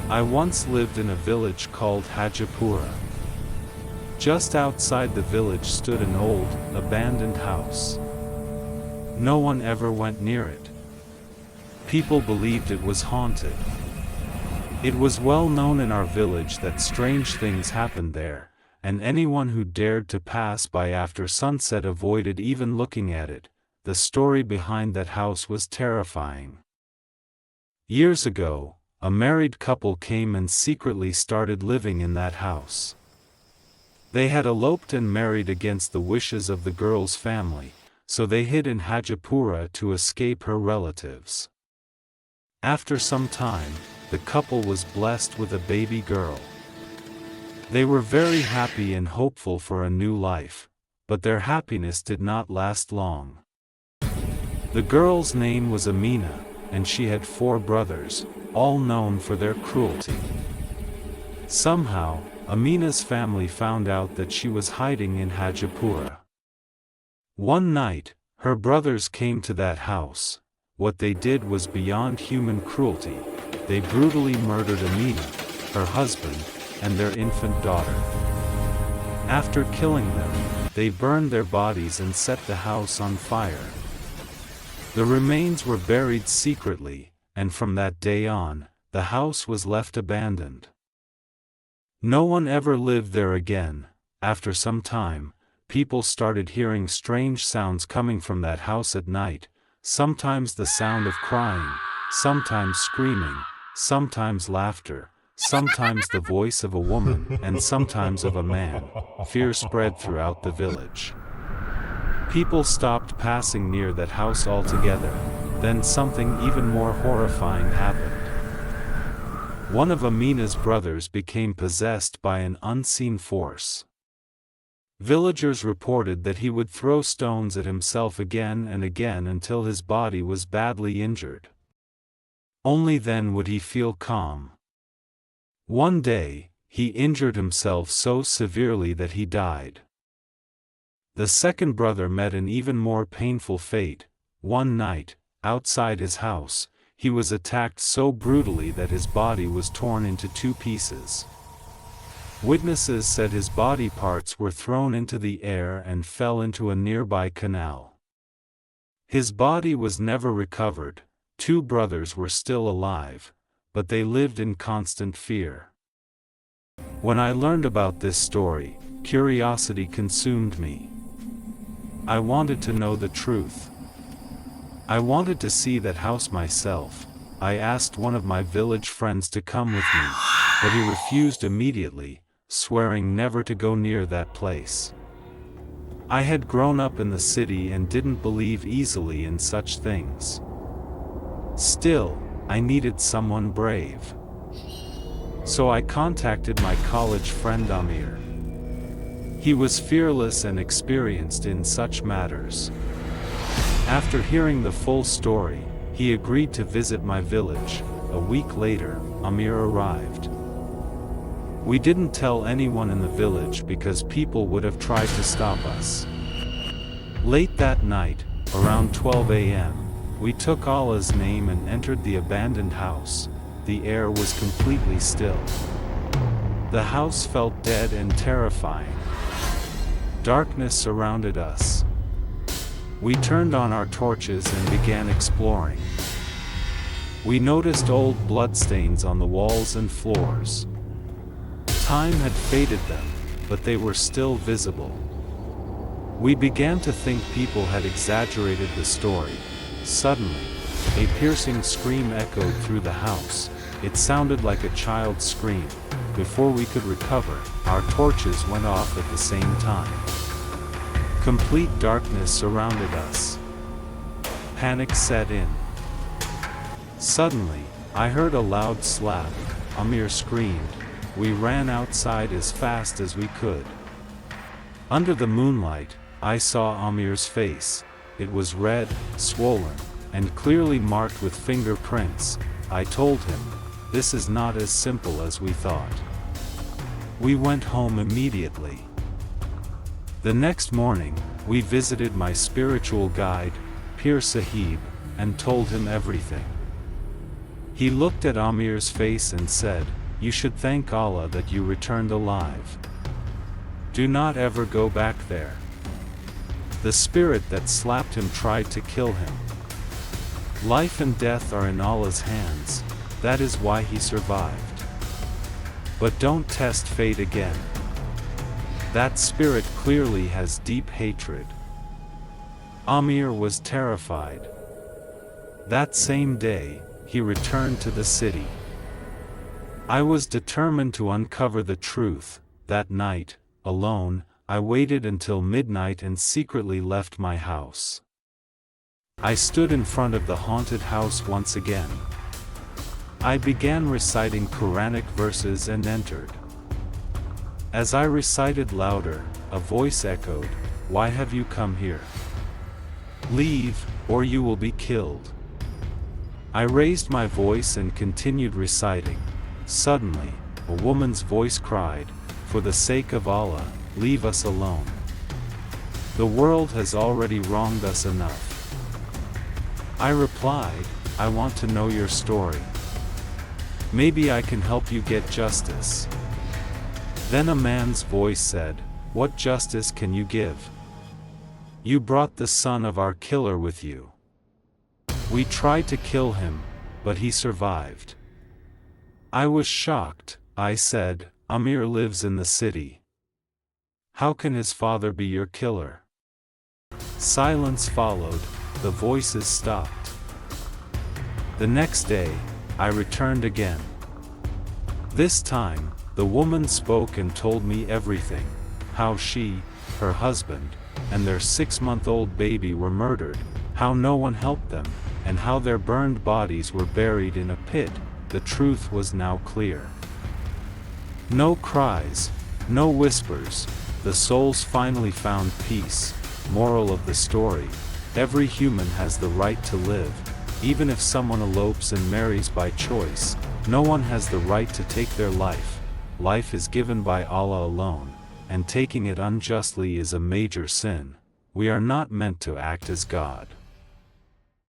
I once lived in a village called Hajipura. Just outside the village stood an old, abandoned house. No one ever went near it. People believed it was haunted. It was well known in our village that strange things happened there, and anyone who dared to pass by after sunset avoided even looking at it. The story behind that house was terrifying. Years ago, a married couple came and secretly started living in that house. They had eloped and married against the wishes of the girl's family, so they hid in Hajipura to escape her relatives. After some time, the couple was blessed with a baby girl. They were very happy and hopeful for a new life, but their happiness did not last long. The girl's name was Amina, and she had 4 brothers, all known for their cruelty. Somehow, Amina's family found out that she was hiding in Hajipura. One night, her brothers came to that house. What they did was beyond human cruelty. They brutally murdered Amina, her husband, and their infant daughter. After killing them, they burned their bodies and set the house on fire. The remains were buried secretly, and from that day on, the house was left abandoned. No one ever lived there again. After some time, people started hearing strange sounds coming from that house at night, sometimes the sound of crying, sometimes screaming, sometimes laughter, sometimes the voice of a woman, and sometimes of a man. Fear spread throughout the village. People stopped passing near that house altogether. Then something even more horrifying happened. One of Amina's brothers became possessed by an unseen force. Villagers reported that he would throw stones at himself again and again until his body was badly injured. Only then would he feel calm. One day, he injured himself so severely that he died. The second brother met an even more painful fate. One night, outside his house, he was attacked so brutally that his body was torn into 2 pieces. Witnesses said his body parts were thrown into the air and fell into a nearby canal. His body was never recovered. 2 brothers were still alive, but they lived in constant fear. When I learned about this story, curiosity consumed me. I wanted to know the truth. I wanted to see that house myself. I asked one of my village friends to come with me, but he refused immediately, swearing never to go near that place. I had grown up in the city and didn't believe easily in such things. Still, I needed someone brave. So I contacted my college friend Amir. He was fearless and experienced in such matters. After hearing the full story, he agreed to visit my village. A week later, Amir arrived. We didn't tell anyone in the village because people would have tried to stop us. Late that night, around 12 a.m., we took Allah's name and entered the abandoned house. The air was completely still. The house felt dead and terrifying. Darkness surrounded us. We turned on our torches and began exploring. We noticed old bloodstains on the walls and floors. Time had faded them, but they were still visible. We began to think people had exaggerated the story. Suddenly, a piercing scream echoed through the house. It sounded like a child's scream. Before we could recover, our torches went off at the same time. Complete darkness surrounded us. Panic set in. Suddenly, I heard a loud slap. Amir screamed. We ran outside as fast as we could. Under the moonlight, I saw Amir's face. It was red, swollen, and clearly marked with fingerprints. I told him, "This is not as simple as we thought." We went home immediately. The next morning, we visited my spiritual guide, Pir Sahib, and told him everything. He looked at Amir's face and said, "You should thank Allah that you returned alive. Do not ever go back there." The spirit that slapped him tried to kill him. Life and death are in Allah's hands, that is why he survived. But don't test fate again. That spirit clearly has deep hatred. Amir was terrified. That same day, he returned to the city. I was determined to uncover the truth. That night, alone, I waited until midnight and secretly left my house. I stood in front of the haunted house once again. I began reciting Quranic verses and entered. As I recited louder, a voice echoed, "Why have you come here? Leave, or you will be killed." I raised my voice and continued reciting. Suddenly, a woman's voice cried, "For the sake of Allah, leave us alone. The world has already wronged us enough." I replied, "I want to know your story. Maybe I can help you get justice." Then a man's voice said, "What justice can you give? You brought the son of our killer with you. We tried to kill him, but he survived." I was shocked. I said, "Amir lives in the city. How can his father be your killer?" Silence followed, the voices stopped. The next day, I returned again. This time, the woman spoke and told me everything, how she, her husband, and their 6-month-old baby were murdered, how no one helped them, and how their burned bodies were buried in a pit. The truth was now clear. No cries, no whispers, the souls finally found peace. Moral of the story: every human has the right to live. Even if someone elopes and marries by choice, no one has the right to take their life. Life is given by Allah alone, and taking it unjustly is a major sin. We are not meant to act as God.